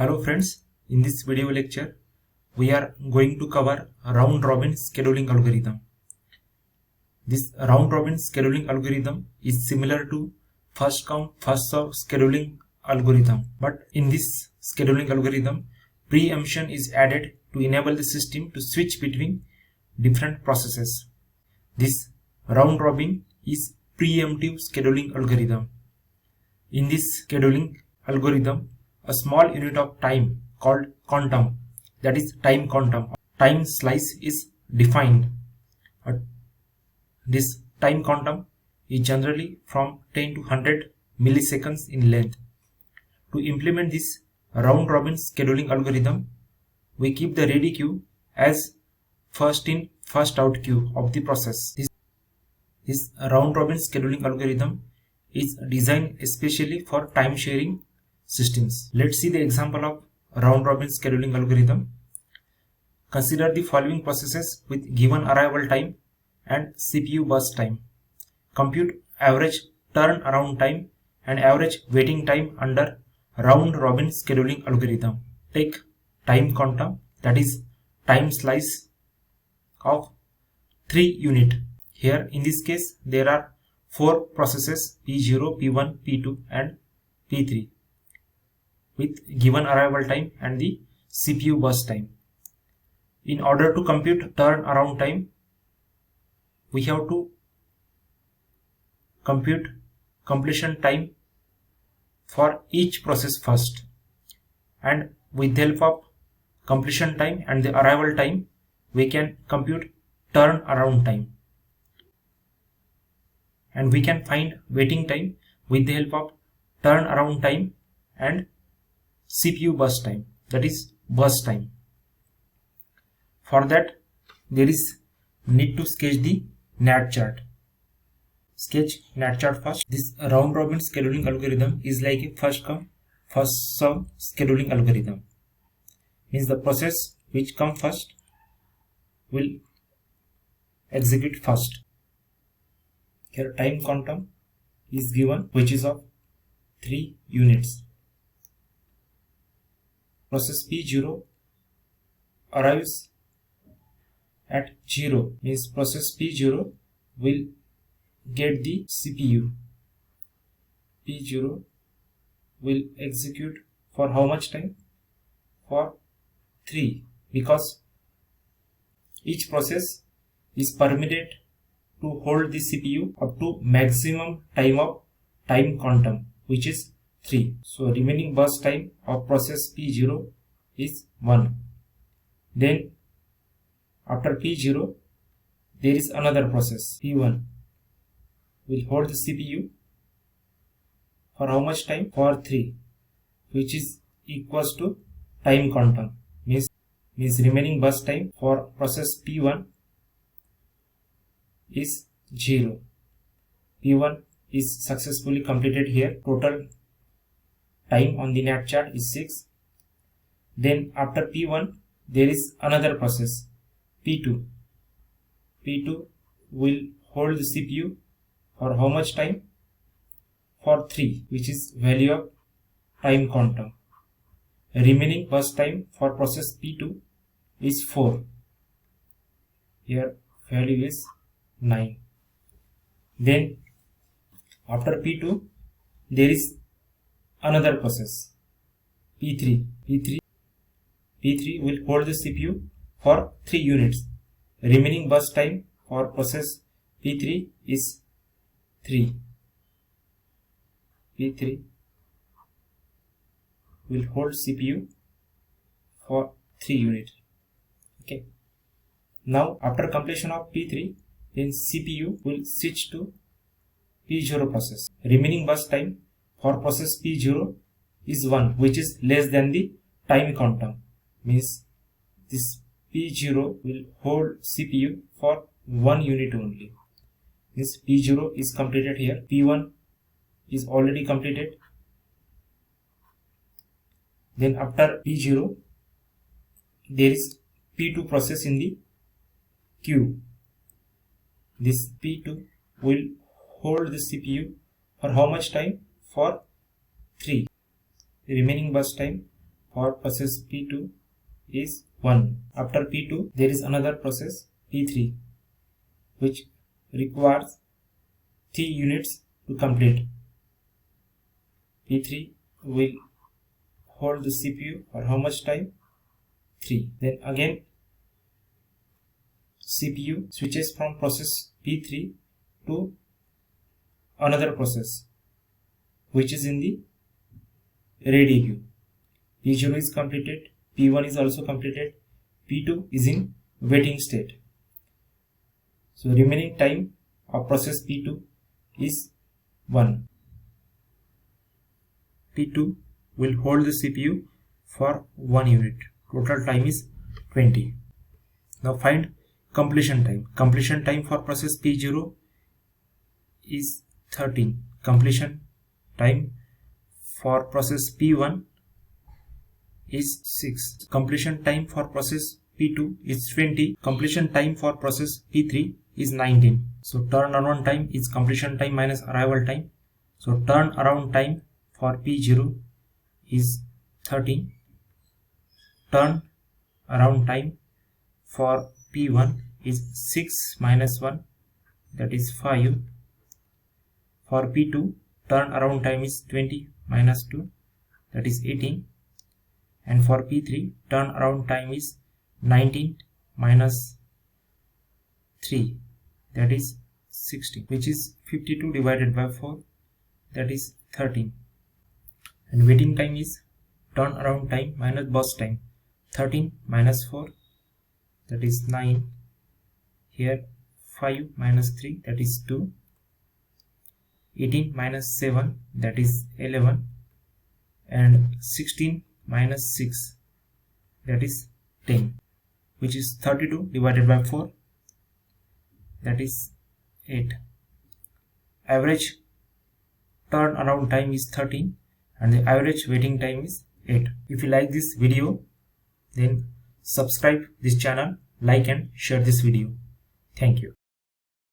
Hello friends, in this video lecture we are going to cover round robin scheduling algorithm. This round robin scheduling algorithm is similar to first come first serve scheduling algorithm, but in this scheduling algorithm preemption is added to enable the system to switch between different processes. This round robin is preemptive scheduling algorithm. In this scheduling algorithm, a small unit of time called quantum, that is time quantum, time slice is defined. This time quantum is generally from 10 to 100 milliseconds in length. To implement this round robin scheduling algorithm, we keep the ready queue as first in first out queue of the process. This round robin scheduling algorithm is designed especially for time sharing systems. Let's see the example of round robin scheduling algorithm. Consider the following processes with given arrival time and CPU burst time. Compute average turnaround time and average waiting time under round robin scheduling algorithm. Take time quantum, that is time slice of 3 unit. Here in this case there are 4 processes P0, P1, P2 and P3 with given arrival time and the CPU burst time. In order to compute turnaround time, we have to compute completion time for each process first, and with the help of completion time and the arrival time we can compute turnaround time, and we can find waiting time with the help of turnaround time and CPU burst time, that is burst time. For that there is need to sketch the NAT chart. Sketch NAT chart first. This round robin scheduling algorithm is like a first come first serve scheduling algorithm. Means the process which come first will execute first. Here time quantum is given, which is of 3 units. Process P0 arrives at 0, means process P0 will get the CPU. P0 will execute for how much time? For 3, because each process is permitted to hold the CPU up to maximum time of time quantum, which is 3. So remaining burst time of process P0 is 1. Then after P0 there is another process P1 will hold the CPU for how much time? For 3, which is equals to time quantum, means remaining burst time for process P1 is 0. P1 is successfully completed here. Total time on the NAT chart is 6. Then after P1 there is another process P2. P2 will hold the CPU for how much time? For 3, which is value of time quantum. Remaining burst time for process P2 is 4. Here value is 9. Then after P2 there is another process P3. P3 will hold the CPU for 3 units. Remaining burst time for process P3 is 3. P3 will hold CPU for 3 units. Okay. Now after completion of P3, then CPU will switch to P0 process. Remaining burst time for process P0 is 1, which is less than the time quantum. Means this P0 will hold CPU for 1 unit only. This P0 is completed here. P1 is already completed. Then after P0 there is P2 process in the queue. This P2 will hold the CPU for how much time? For 3. The remaining burst time for process P2 is 1. After P2 there is another process P3 which requires 3 units to complete. P3 will hold the CPU for how much time? 3. Then again CPU switches from process P3 to another process which is in the ready queue. P0 is completed, P1 is also completed, P2 is in waiting state. So remaining time of process P2 is 1. P2 will hold the CPU for 1 unit. Total time is 20. Now find completion time. Completion time for process P0 is 13. Completion time for process P1 is 6. Completion time for process P2 is 20. Completion time for process P3 is 19. So turnaround time is completion time minus arrival time. So turnaround time for P0 is 13. Turnaround time for P1 is 6 minus 1, that is 5. For P2 turnaround time is 20 minus 2, that is 18. And for P3 turnaround time is 19 minus 3, that is 60, which is 52 divided by 4, that is 13. And waiting time is turnaround time minus burst time. 13 minus 4, that is 9. Here 5 minus 3, that is 2. 18 minus 7, that is 11. And 16 minus 6, that is 10, which is 32 divided by 4, that is 8. Average turnaround time is 13 and the average waiting time is 8. If you like this video, then subscribe this channel, like and share this video. Thank you.